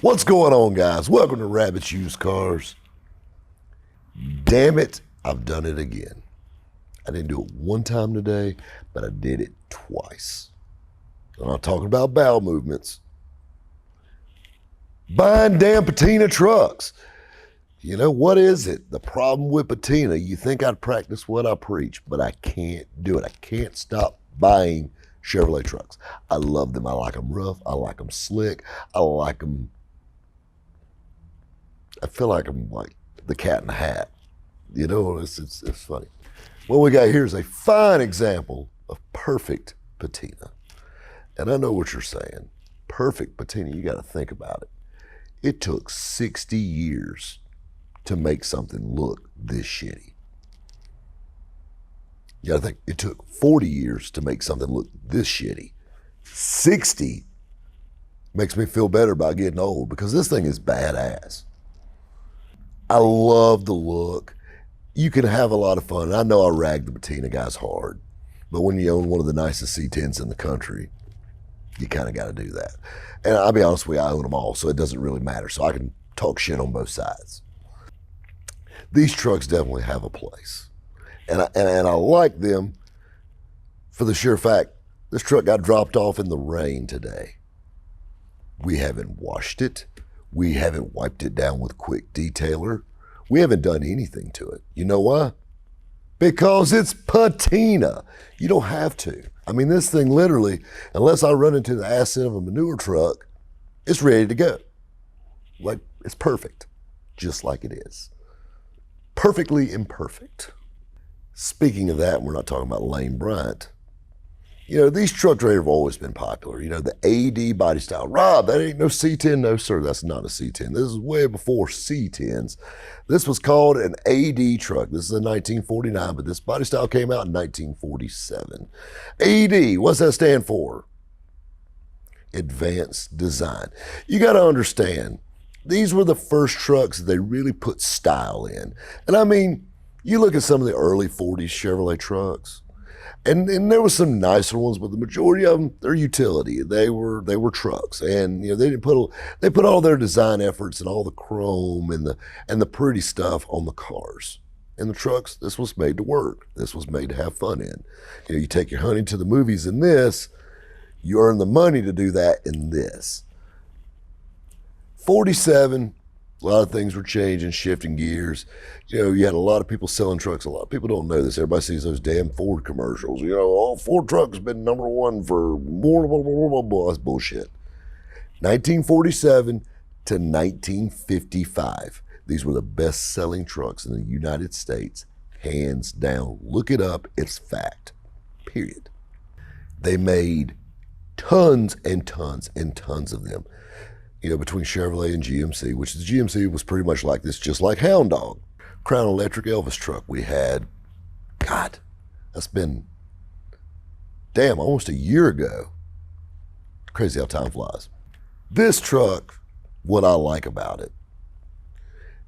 What's going on, guys? Welcome to Rabbit's Used Cars. Damn it, I've done it again. I didn't do it one time today, but I did it twice. I'm not talking about bowel movements. Buying damn Patina trucks. You know, what is it? The problem with Patina, you think I'd practice what I preach, but I can't do it. I can't stop buying Chevrolet trucks. I love them. I like them rough. I like them slick. I like them. I feel like I'm like the cat in the hat. You know, it's funny. What we got here is a fine example of perfect Patina. And I know what you're saying. Perfect Patina, you got to think about it. It took 60 years to make something look this shitty. You got to think, it took 40 years to make something look this shitty. 60 makes me feel better about getting old because this thing is badass. I love the look. You can have a lot of fun. I know I rag the Patina guys hard, but when you own one of the nicest C10s in the country, you kind of got to do that. And I'll be honest with you, I own them all, so it doesn't really matter. So I can talk shit on both sides. These trucks definitely have a place. And I like them for the sheer fact, this truck got dropped off in the rain today. We haven't washed it. We haven't wiped it down with quick detailer. We haven't done anything to it. You know why? Because it's Patina. You don't have to. I mean, this thing literally, unless I run into the asset of a manure truck, it's ready to go. Like, it's perfect, just like it is. Perfectly imperfect. Speaking of that, we're not talking about Lane Bryant. You know, these truck drivers have always been popular. You know, the AD body style. Rob, that ain't no C10. No, sir, that's not a C10. This is way before C10s. This was called an AD truck. This is a 1949, but this body style came out in 1947. AD, what's that stand for? Advanced Design. You got to understand, these were the first trucks that they really put style in. And I mean, you look at some of the early 40s Chevrolet trucks, and there was some nicer ones, but the majority of them, they're utility. They were trucks, and you know they put all their design efforts and all the chrome and the pretty stuff on the cars. And the trucks, this was made to work. This was made to have fun in. You know, you take your honey to the movies in this, you earn the money to do that in this. 47. A lot of things were changing, shifting gears. You know, you had a lot of people selling trucks. A lot of people don't know this. Everybody sees those damn Ford commercials. You know, oh, Ford trucks been number one for more, blah, blah, blah, blah, blah. That's bullshit. 1947 to 1955. These were the best-selling trucks in the United States, hands down. Look it up. It's fact, period. They made tons and tons and tons of them. You know, between Chevrolet and GMC, which the GMC was pretty much like this, just like Hound Dog. Crown Electric Elvis truck we had, God, that's been, damn, almost a year ago. Crazy how time flies. This truck, what I like about it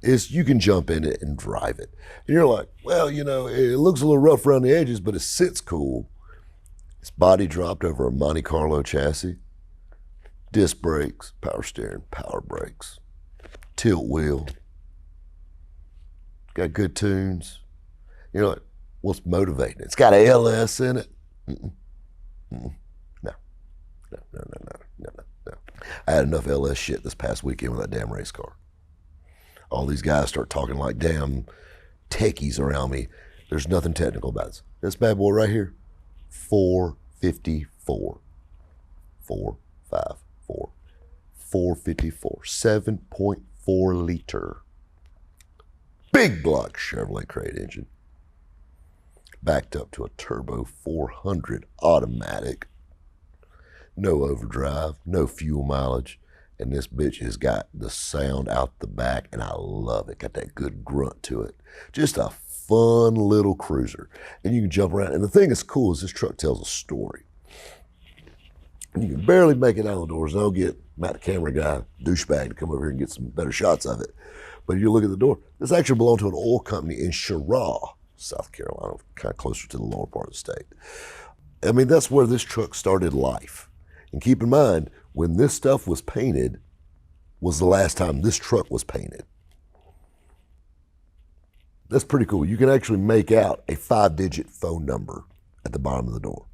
is you can jump in it and drive it. And you're like, well, you know, it looks a little rough around the edges, but it sits cool. It's body dropped over a Monte Carlo chassis. Disc brakes, power steering, power brakes, tilt wheel. Got good tunes. You're like, what's motivating? It's got a LS in it. No. I had enough LS shit this past weekend with that damn race car. All these guys start talking like damn techies around me. There's nothing technical about it. This bad boy right here, 454. 454, 7.4 liter. Big block Chevrolet crate engine. Backed up to a turbo 400 automatic. No overdrive, no fuel mileage. And this bitch has got the sound out the back, and I love it. Got that good grunt to it. Just a fun little cruiser. And you can jump around. And the thing that's cool is this truck tells a story. You can barely make it out the doors. And I'll get Matt, the camera guy, douchebag, to come over here and get some better shots of it. But you look at the door. This actually belonged to an oil company in Cheraw, South Carolina, kind of closer to the lower part of the state. I mean, that's where this truck started life. And keep in mind, when this stuff was painted, was the last time this truck was painted. That's pretty cool. You can actually make out a 5-digit phone number at the bottom of the door.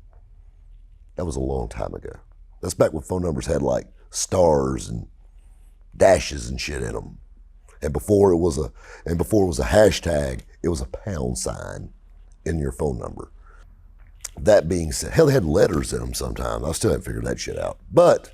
That was a long time ago. That's back when phone numbers had like stars and dashes and shit in them. And before it was a hashtag, it was a pound sign in your phone number. That being said, hell, they had letters in them sometimes. I still haven't figured that shit out. But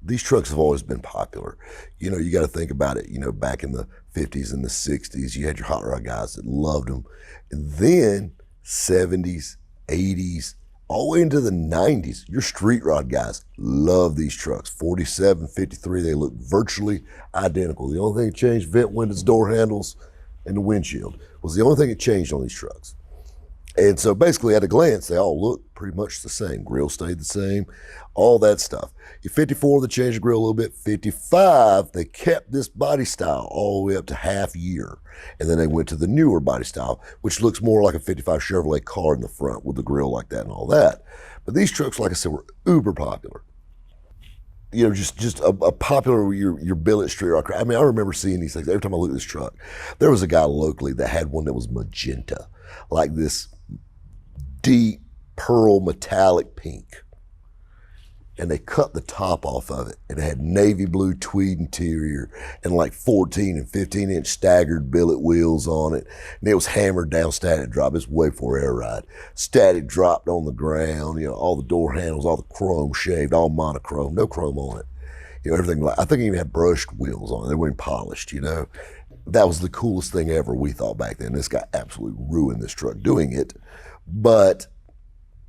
these trucks have always been popular. You know, you got to think about it. You know, back in the 50s and the 60s, you had your hot rod guys that loved them. And then 70s, 80s, all the way into the 90s, your street rod guys love these trucks. 47, 53, they look virtually identical. The only thing that changed, vent windows, door handles, and the windshield was the only thing that changed on these trucks. And so basically at a glance, they all look pretty much the same. Grill stayed the same, all that stuff. Your 54, they changed the grill a little bit. 55, they kept this body style all the way up to half year. And then they went to the newer body style, which looks more like a 55 Chevrolet car in the front with the grill like that and all that. But these trucks, like I said, were uber popular. You know, just a popular, your billet street rock. I mean, I remember seeing these things every time I look at this truck. There was a guy locally that had one that was magenta, like this deep pearl metallic pink. And they cut the top off of it, and it had navy blue tweed interior and like 14 and 15 inch staggered billet wheels on it. And it was hammered down static drop. It's way before air ride. Static dropped on the ground, you know, all the door handles, all the chrome shaved, all monochrome, no chrome on it. You know, everything like, I think it even had brushed wheels on it. They weren't polished, you know. That was the coolest thing ever, we thought back then. This guy absolutely ruined this truck doing it. But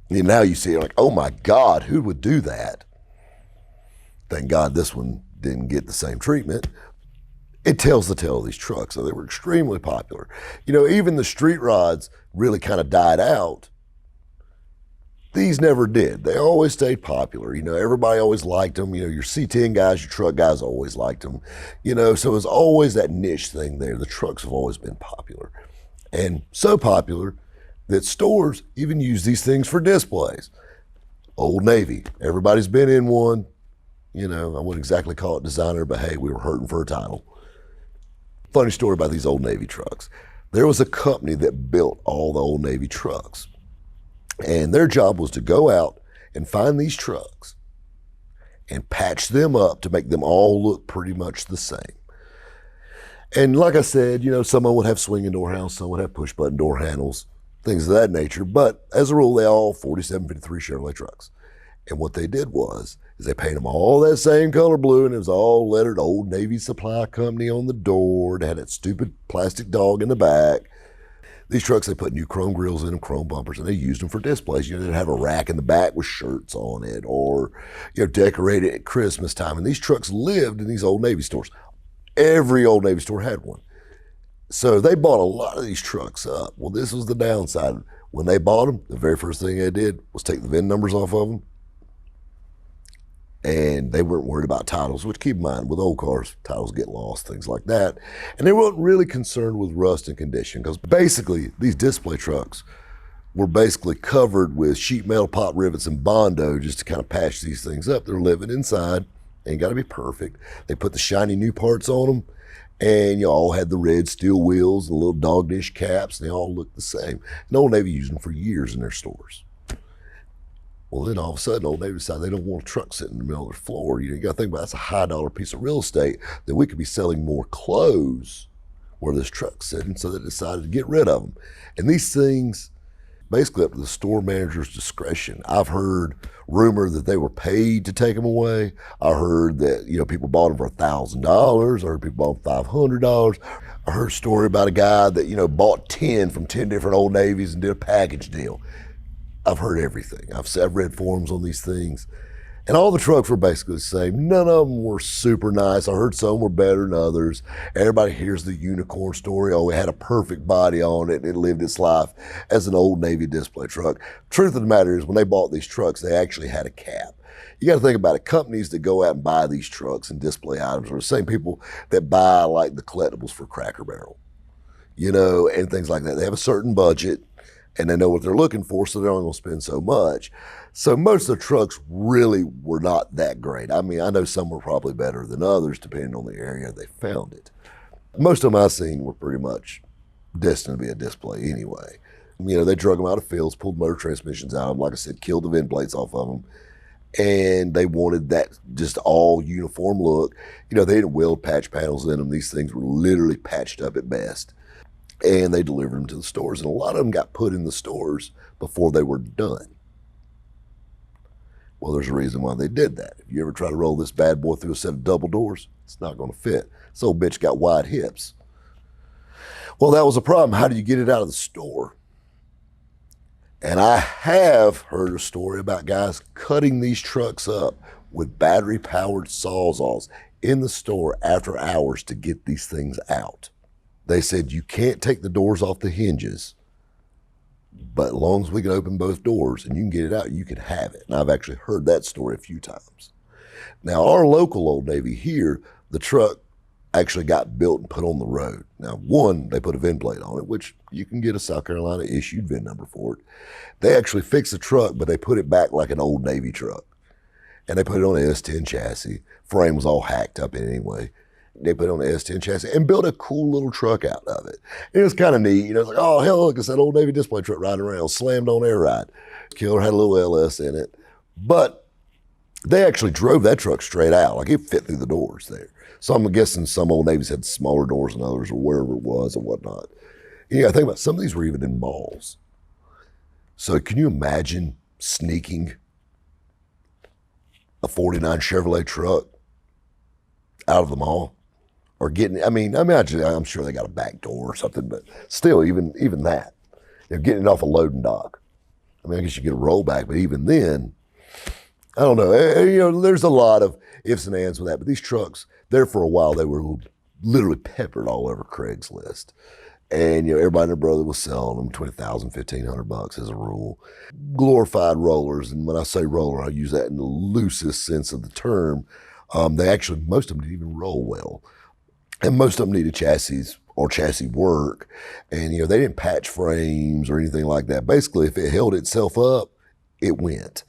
you know, now you see it like, oh my God, who would do that? Thank God this one didn't get the same treatment. It tells the tale of these trucks. So they were extremely popular. You know, even the street rods really kind of died out. These never did. They always stayed popular. You know, everybody always liked them. You know, your C10 guys, your truck guys always liked them. You know, so it was always that niche thing there. The trucks have always been popular. And so popular that stores even use these things for displays. Old Navy, everybody's been in one. You know, I wouldn't exactly call it designer, but hey, we were hurting for a title. Funny story about these Old Navy trucks. There was a company that built all the Old Navy trucks. And their job was to go out and find these trucks and patch them up to make them all look pretty much the same. And like I said, you know, some of them would have swinging door handles, some would have push button door handles, things of that nature. But as a rule, they all 47, 53 Chevrolet trucks. And what they did was, is they painted them all that same color blue, and it was all lettered Old Navy Supply Company on the door. They had that stupid plastic dog in the back. These trucks, they put new chrome grills in them, chrome bumpers, and they used them for displays. You know, they'd have a rack in the back with shirts on it, or, you know, decorated at Christmas time. And these trucks lived in these Old Navy stores. Every Old Navy store had one. So they bought a lot of these trucks up. Well, this was the downside. When they bought them, the very first thing they did was take the VIN numbers off of them. And they weren't worried about titles, which keep in mind, with old cars, titles get lost, things like that. And they weren't really concerned with rust and condition, because basically these display trucks were basically covered with sheet metal pot rivets and Bondo just to kind of patch these things up. They're living inside, ain't got to be perfect. They put the shiny new parts on them, and you all had the red steel wheels, the little dog dish caps, and they all looked the same. And Old Navy used them for years in their stores. Well, then all of a sudden, Old Navy decided they don't want a truck sitting in the middle of their floor. You got to think about that's a high dollar piece of real estate that we could be selling more clothes where this truck's sitting, so they decided to get rid of them. And these things, basically up to the store manager's discretion. I've heard rumor that they were paid to take them away. I heard that, you know, people bought them for $1,000. I heard people bought them $500. I heard a story about a guy that, you know, bought 10 from 10 different Old Navies and did a package deal. I've heard everything. I've read forums on these things. And all the trucks were basically the same. None of them were super nice. I heard some were better than others. Everybody hears the unicorn story. Oh, it had a perfect body on it. It lived its life as an Old Navy display truck. Truth of the matter is, when they bought these trucks, they actually had a cap. You got to think about it. Companies that go out and buy these trucks and display items are the same people that buy like the collectibles for Cracker Barrel, you know, and things like that. They have a certain budget. and they know what they're looking for, so they're only going to spend so much. So most of the trucks really were not that great. I mean, I know some were probably better than others, depending on the area they found it. Most of them I've seen were pretty much destined to be a display anyway. You know, they drug them out of fields, pulled motor transmissions out of them, like I said, killed the vent plates off of them, and they wanted that just all uniform look. You know, they didn't weld patch panels in them. These things were literally patched up at best. And they delivered them to the stores. And a lot of them got put in the stores before they were done. Well, there's a reason why they did that. If you ever try to roll this bad boy through a set of double doors, it's not going to fit. This old bitch got wide hips. Well, that was a problem. How do you get it out of the store? And I have heard a story about guys cutting these trucks up with battery-powered sawzalls in the store after hours to get these things out. They said, you can't take the doors off the hinges, but as long as we can open both doors and you can get it out, you can have it. And I've actually heard that story a few times. Now, our local Old Navy here, the truck actually got built and put on the road. Now, one, they put a VIN plate on it, which you can get a South Carolina issued VIN number for it. They actually fixed the truck, but they put it back like an Old Navy truck. And they put it on an S10 chassis. Frame was all hacked up in anyway. They put it on the S10 chassis and built a cool little truck out of it. And it was kind of neat. You know, it's like, oh, hell, look, it's that Old Navy display truck riding around, slammed on air ride. Killer had a little LS in it. But they actually drove that truck straight out. Like, it fit through the doors there. So I'm guessing some Old Navies had smaller doors than others or wherever it was or whatnot. You got to think about it, some of these were even in malls. So can you imagine sneaking a 49 Chevrolet truck out of the mall? Or getting, I'm sure they got a back door or something, but still, even that, getting it off a loading dock. I mean, I guess you get a rollback, but even then, I don't know. You know, there's a lot of ifs and ands with that, but these trucks, there for a while, they were literally peppered all over Craigslist. And, you know, everybody and their brother was selling them $20,000, $1,500 as a rule. Glorified rollers, and when I say roller, I use that in the loosest sense of the term. They actually, most of them didn't even roll well. And most of them needed chassis or chassis work. And, you know, they didn't patch frames or anything like that. Basically, if it held itself up, it went.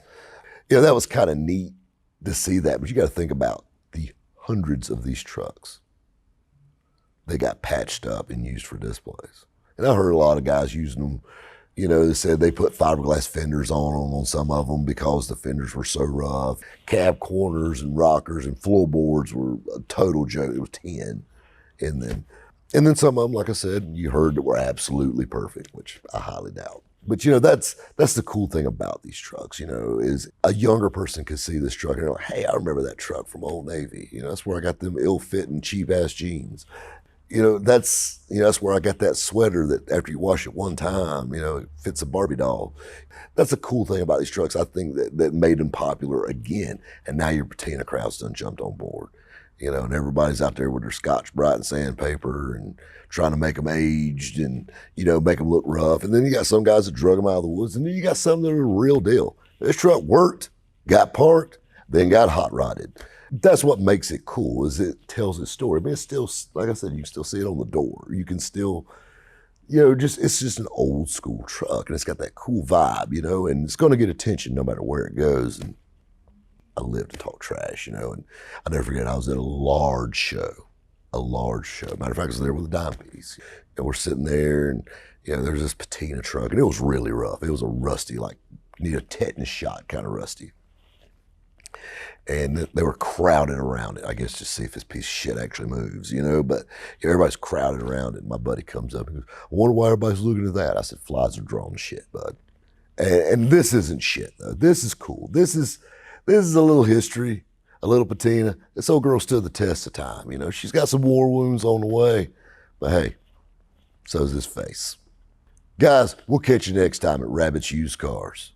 You know, that was kind of neat to see that. But you got to think about the hundreds of these trucks. They got patched up and used for displays. And I heard a lot of guys using them. You know, they said they put fiberglass fenders on them on some of them because the fenders were so rough. Cab corners and rockers and floorboards were a total joke. It was 10 in them. And then some of them, like I said, you heard that were absolutely perfect, which I highly doubt. But, you know, that's the cool thing about these trucks, you know, is a younger person could see this truck and they're like, hey, I remember that truck from Old Navy. You know, that's where I got them ill-fitting, cheap-ass jeans. You know, that's where I got that sweater that after you wash it one time, you know, it fits a Barbie doll. That's a cool thing about these trucks. I think that made them popular again. And now your Patina crowd's done jumped on board. You know, and everybody's out there with their Scotch-Brite and sandpaper and trying to make them aged and, you know, make them look rough. And then you got some guys that drug them out of the woods. And then you got some that are the real deal. This truck worked, got parked, then got hot rodded. That's what makes it cool, is it tells its story. I mean, it's still, like I said, you can still see it on the door. You can still, you know, it's just an old school truck and it's got that cool vibe, you know, and it's going to get attention no matter where it goes. And I live to talk trash, you know, and I never forget, I was at a large show. Matter of fact, I was there with a dime piece. And we're sitting there and, you know, there's this Patina truck and it was really rough. It was a rusty, like, need a tetanus shot kind of rusty. And they were crowded around it, I guess, to see if this piece of shit actually moves, you know, but you know, everybody's crowded around it. And my buddy comes up and goes, I wonder why everybody's looking at that. I said, flies are drawing shit, bud. And this isn't shit, though. This is cool. This is a little history, a little patina. This old girl stood the test of time, you know. She's got some war wounds on the way, but hey, so's this face. Guys, we'll catch you next time at Rabbit's Used Cars.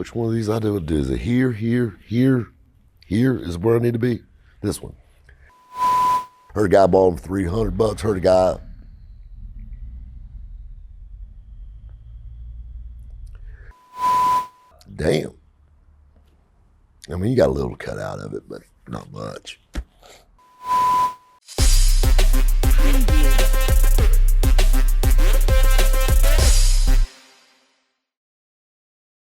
which one of these I do. Is it here, here, here, here is where I need to be? This one. Heard a guy bought him $300. Heard a guy. Damn. I mean, you got a little cut out of it, but not much.